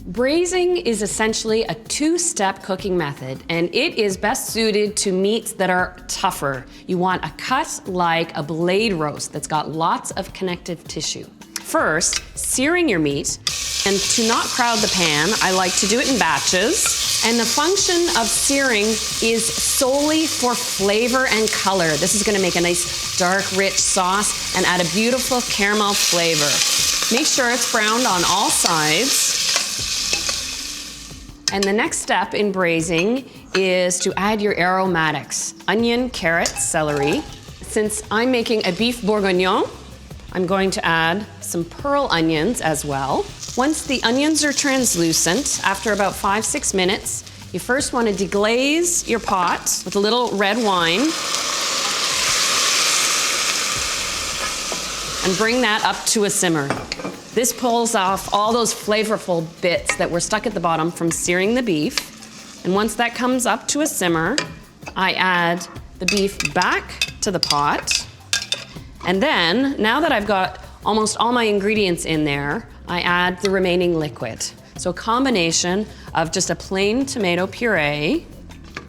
Braising is essentially a two-step cooking method, and it is best suited to meats that are tougher. You want a cut like a blade roast that's got lots of connective tissue. First, searing your meat, and to not crowd the pan, I like to do it in batches. And the function of searing is solely for flavor and color. This is gonna make a nice dark, rich sauce and add a beautiful caramel flavor. Make sure it's browned on all sides. And the next step in braising is to add your aromatics: onion, carrot, celery. Since I'm making a beef bourguignon, I'm going to add some pearl onions as well. Once the onions are translucent, after about 5-6 minutes, you first want to deglaze your pot with a little red wine and bring that up to a simmer. This pulls off all those flavorful bits that were stuck at the bottom from searing the beef. And once that comes up to a simmer, I add the beef back to the pot. And then, now that I've got almost all my ingredients in there, I add the remaining liquid. So a combination of just a plain tomato puree,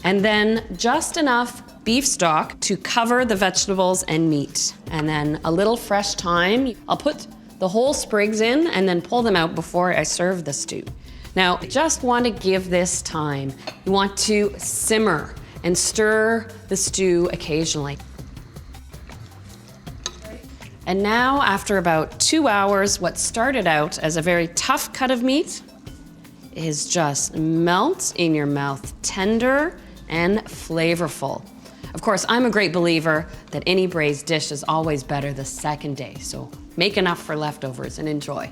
and then just enough beef stock to cover the vegetables and meat. And then a little fresh thyme. I'll put the whole sprigs in and then pull them out before I serve the stew. Now, just want to give this time. You want to simmer and stir the stew occasionally. And now, after about 2 hours, what started out as a very tough cut of meat is just melt in your mouth, tender and flavorful. Of course, I'm a great believer that any braised dish is always better the second day, so make enough for leftovers and enjoy.